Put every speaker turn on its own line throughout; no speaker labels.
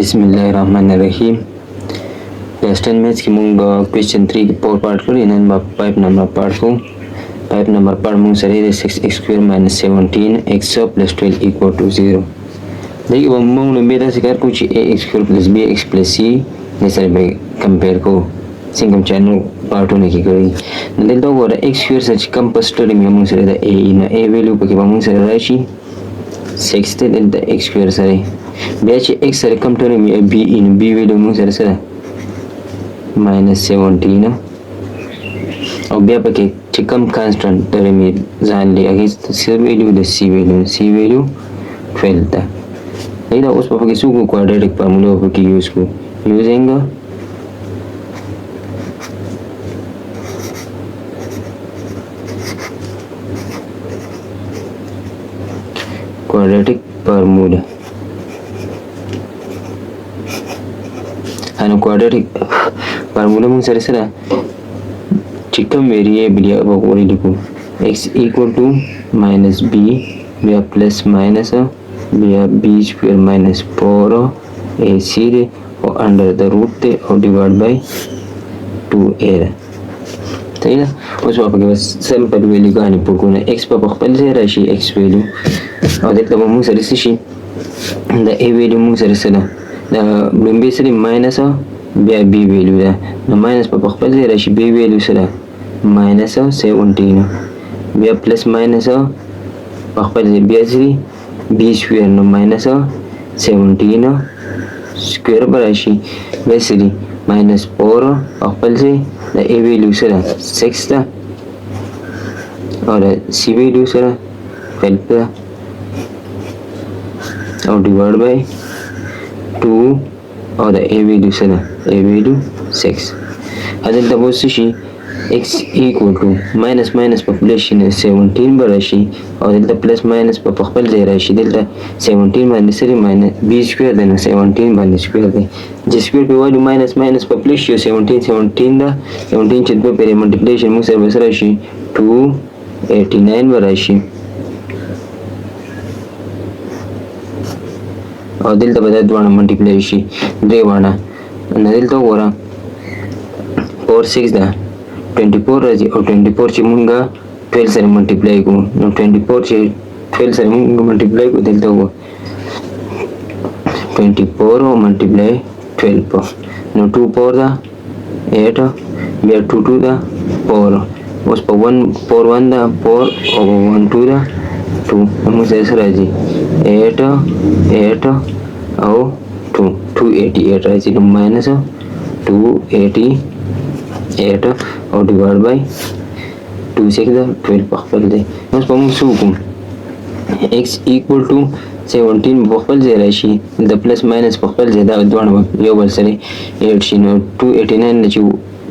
बिस्मिल्लाहिर्रहमानिर्रहीम। क्लास 10 मैथ्स की मूंग क्वेश्चन 3 की पावर पार्ट करी नन बा पाइप नंबर पार्ट को पाइप नंबर पार्ट मूंग सरे 6x square minus 17x plus 12 equal to 0। देखिए वो मूंग ने बेटा सिकार कुछ ax square plus bx plus c ने सरे भाई कंपेयर को सिंगम चैनल पार्ट होने की करी नदिल तो वो x square सच कंपोस्टर में मूंग सरे a इन a वैल्यू पर के मूंग सरे राशि 6 ते दिन द x square सरे BH x सरे कम टर्म में b इन b वैल्यू मूंग सरे सरे -17 और b पर के चिकम कांस्टेंट टर्म में जान ले against c value the c value 12 था नहीं था उस पर के सु को क्वाड्रेटिक फार्मूला पर की यूज को using quadratic formula and quadratic formula means sir chicken variable ya ba ko liku x equal to minus b b plus minus b b square minus 4 ac or under the root or divided by 2a सही ना उस पर के बस simple value का नहीं पुरको ना x पर पहले से राशि x वैल्यू और देख लो मूंग सर से शी द a वैल्यू मूंग सर से ना द ब्लूम से माइनस b b वैल्यू दा द माइनस पर पहले से राशि b वैल्यू से ना माइनस 17 b प्लस माइनस पहले से b से b स्क्वायर नो माइनस 17 स्क्वायर पर राशि वैसे माइनस 4 पहले से the a value sera 6 था और c value sera 12 था और divided by 2 और the a value sera a value 6 अदल तब उसी x equal to minus minus population 17 बराशी और दिलता plus minus पर पखपल दे राशी दिलता 17 minus 3 minus b square देना 17 minus square दे जिस square पे वाली minus minus population 17 दा 17 चित पे पेरे multiplication मुझ से बस राशी 289 बराशी और दिलता बता द्वारा multiplication दे वाना न दिलता वो रहा 4 6 दा 24 राजी और 24 चे मुंगा 12 से मल्टीप्लाई को 24 चे 12 से मुंगा मल्टीप्लाई को दिलता हुआ 24 और मल्टीप्लाई 12 पर नो 2 4 दा 8 या 2 2 दा 4 उस पर 1 4 1 दा 4 और 1 2 दा 2 हम उसे ऐसा राजी 8 8 और 2 288 राजी तो माइनस 288 और डिवाइड बाय 2 से 12 पखपल दे बस पम सुकुम x इक्वल टू 17 पखपल जे राशि द प्लस माइनस पखपल जे दा द्वान यो बल सरे 8 शिनो 289 न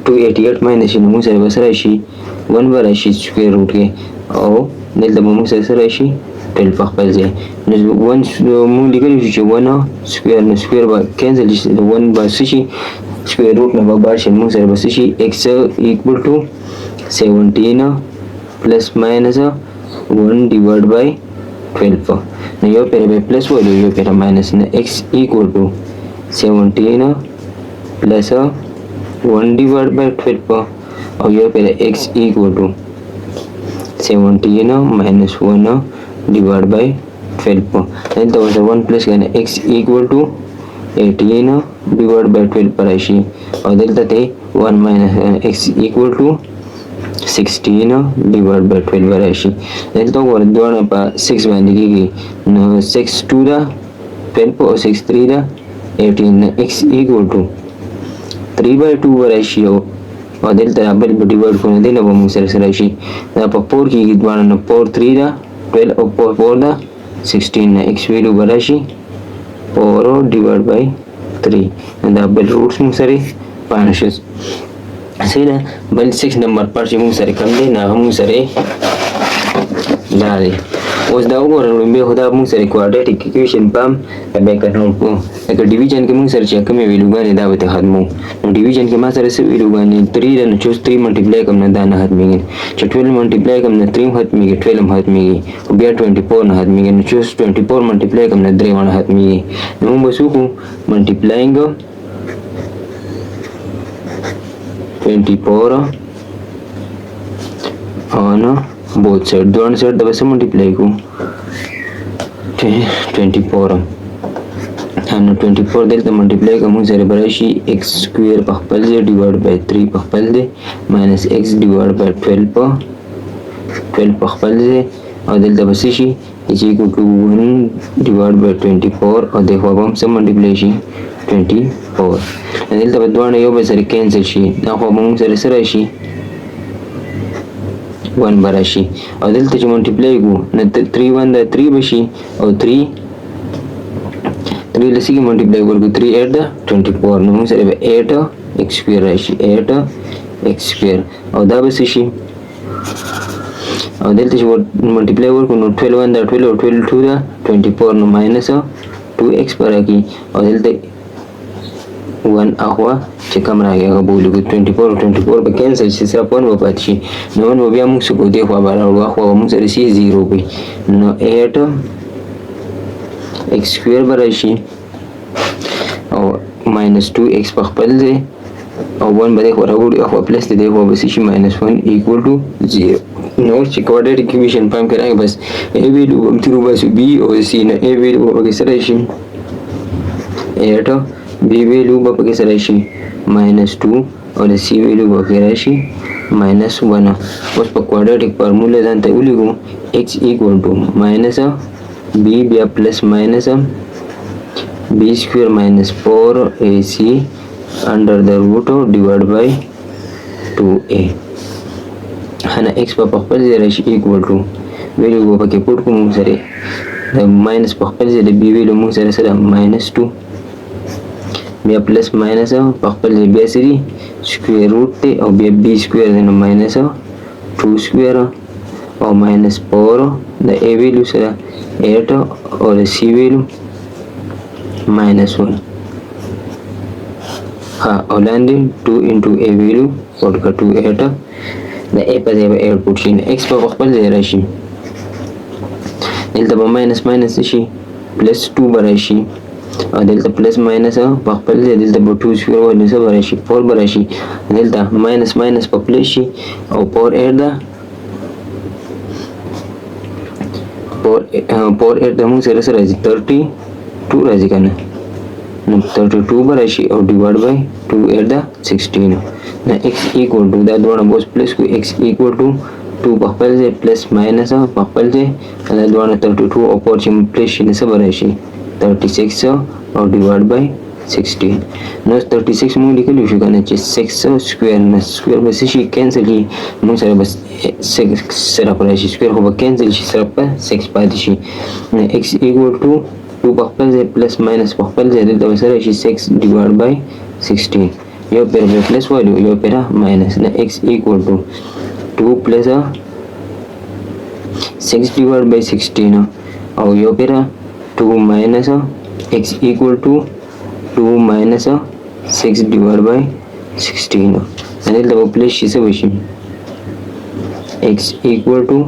288 माइनस शिनो मुसे बस राशि 1 बार राशि स्क्वायर रूट के और दिल द मुसे राशि 12 पखपल जे 1 मु लिखल जो 1 स्क्वायर न स्क्वायर बा कैंसिल 1 बार से square root number bar shin mung sare bas shi x equal to 17 plus minus 1 divided by 12 now yo pere by plus value yo pere minus na x equal to 17 plus 1 divided by 12 और yo pere x equal to 17 minus 1 divided by 12 then there was 1 plus x equal to 18 divided by 12 पर आशी और दिलता थे 1 minus x equal to 16 divided by 12 पर आशी दिलता को दोनों पर 6 बन गई 6 2 दा 12 और 6 3 दा 18 x equal to 3 by 2 पर आशी हो और दिलता अब डिवाइड करने देना वो मुझसे राशि पर 4 की दोनों 4 3 दा 12 और 4 दा 16 x value पर आशी 4 divided by 3 and the double roots mu sare vanishes सही ना बल 6 नंबर पर जे mu sare kam de na mu sare डाले اوس دا وګورئ بیا خو دا موږ سره کوادریټک ایکویشن پام بیا کنټرول کوو لکه ډیویژن کې موږ سره چې کومې ویلوګانې دا به ته ختمو نو ډیویژن کې ما سره څه ویلوګانې 3 ده نو چې اوس 3 ملټیپلای کوم نه دا نه ختمېږي چې 12 ملټیپلای کوم نه 3 ختمېږي 12 هم ختمېږي او بیا 24 نه ختمېږي نو چې اوس 24 ملټیپلای کوم نه 3 ونه ختمېږي نو موږ به څه وکړو ملټیپلایینګ 24 on both side دوه سایډ د بس ملټیپلای کو 24 نو 24 دلته ملټیپلای کوم سره براشي x سکوير په خپل ځای ډیوایډ بای 3 په خپل ځای ماینس x ډیوایډ بای 12 په خپل ځای او دلته بس شي is equal to 1 divided by 24 او د خو هم سم ملټیپلای شي 24 دلته په دوه یو به سره کینسل شي دا خو موږ سره سره شي 1 براشي او دلته چې ملټیپلای کو نه 3 1 دا 3 بشي او 3 لسی کې ملټیپلای ورکو 3 8 دا 24 نو موږ سره به 8 x سکوير راشي 8 x سکوير او دا به شي او دلته چې ملټیپلای ورکو نو 12 1 دا 12 او 12 2 دا 24 نو ماینس 2x برکی او دلته 1 اخوا چې کم راغی هغه بولو 24 او 24 به کینسل شي صرف 1 به پاتې شي نو نو بیا موږ څه کوو دی خوا به راوړو اخوا موږ سره شي 0 وي نو 8 x سکوير به راشي او ماینس 2x په خپل ځای او 1 به دی خوا راوړو اخوا پلس دی خوا به شي ماینس 1 ایکوال ټو 0 نو چې کوادریټک ایکویشن پام کې راغی بس a ویلو هم تیرو باسو b او c نه a ویلو به پکې سره شي 8 b ویلو به پکې سره شي minus 2 او د c ویلو به پکې راشي minus 1 اوس په کوادریټک فارمولا ځان ته ولیکو x equal to minus b بیا پلس minus b square minus 4ac under the root divided by 2a هنا x په خپل ځای راشي equal to ویلو به پکې پټ کوم سره د minus په خپل ځای د b ویلو موږ سره سره minus 2 بیا پلس ماینس په خپل ځای بیا سری سکویر روټ دی او بیا b سکویر دی نو ماینس 2 سکویر او ماینس 4 د a ویلو سره 8 او د c ویلو ماینس 1 ها او لاندې 2 انټو a ویلو ورکه 2 8 د a په ځای به 8 پټ شي x په خپل ځای راشي دلته به ماینس ماینس شي پلس 2 به راشي او دلته پلس ماینس په خپل ځای دلته به 2 سکویر ولې څه به راشي 4 به راشي دلته ماینس ماینس په پلس شي او 4 8 ده 4 8 د موږ سره سره راځي 32 راځي که نه نو 32 به راشي او ډیوایډ بای 2 8 ده 16 نه x ایکوال ټو دا دواړه به اوس پلس کو x ایکوال ټو 2 په خپل ځای پلس ماینس په خپل ځای دا دواړه 32 او 4 چې پلس شي نو څه به راشي 36 او divide by 16 نو 36 موږ لیکلی شو کنه چې 6 سکوير نه سکوير به شي کینسل شي موږ سره بس 6 سره راشي سکوير خو به کینسل شي صرف 6 پاتې شي نو x equal to 2 په خپل ځای پلس ماینس په خپل ځای دلته سره شي 6 divide by 16 یو پیر به پلس وایو یو پیر ماینس نو x equal to 2 plus 6 divide by 16 او یو پیر 2 minus x equal to 2 minus 6 divided by 16 and then the place is a vision x equal to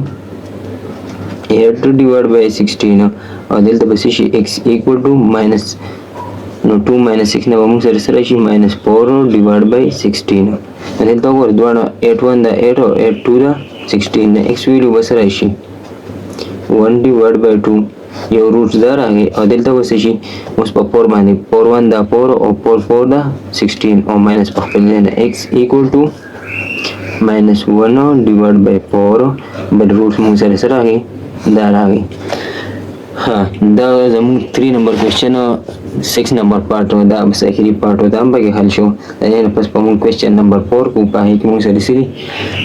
8 divided by 16 or then the position x equal to minus no 2 minus 6 na vamos a hacer minus 4 divided by 16 and then the word 8 1 the 8 or 8 2 the 16 x value was 1 divided by 2 یو روټ دا راغی او دلته وسه شي اوس په 4 باندې 4 1 دا 4 او 4 4 دا 16 او ماینس په خپل ځای x equal to minus 1 divided by 4 بل روټ موږ سره راغی دا راغی ها دا زموږ 3 نمبر کوېسچن 6 نمبر پارت دا بس اخري پارت دا هم پکې حل شو دا نه پس په موږ کوېسچن نمبر 4 کو په هغې کې موږ سره سری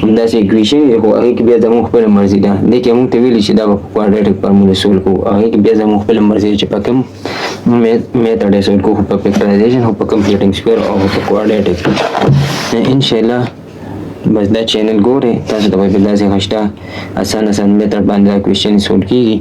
همداسې ایکویشن دی خو هغې کې بیا زموږ خپله مرضي ده دې کې موږ ته ویلي چې دا به په کوادریټک فارمولا سول کوو هغې کې بیا زموږ خپله مرضي ده چې په کوم میتھډ یې سول کوو خو په فیکټرایزیشن خو په کمپلیټینګ سکویر او په کوادریټک انشاءالله बस दा चैनल गोरे तاسو ته په داسې خشته اسانه میتھډ باندې دا کوېسچن سول کیږي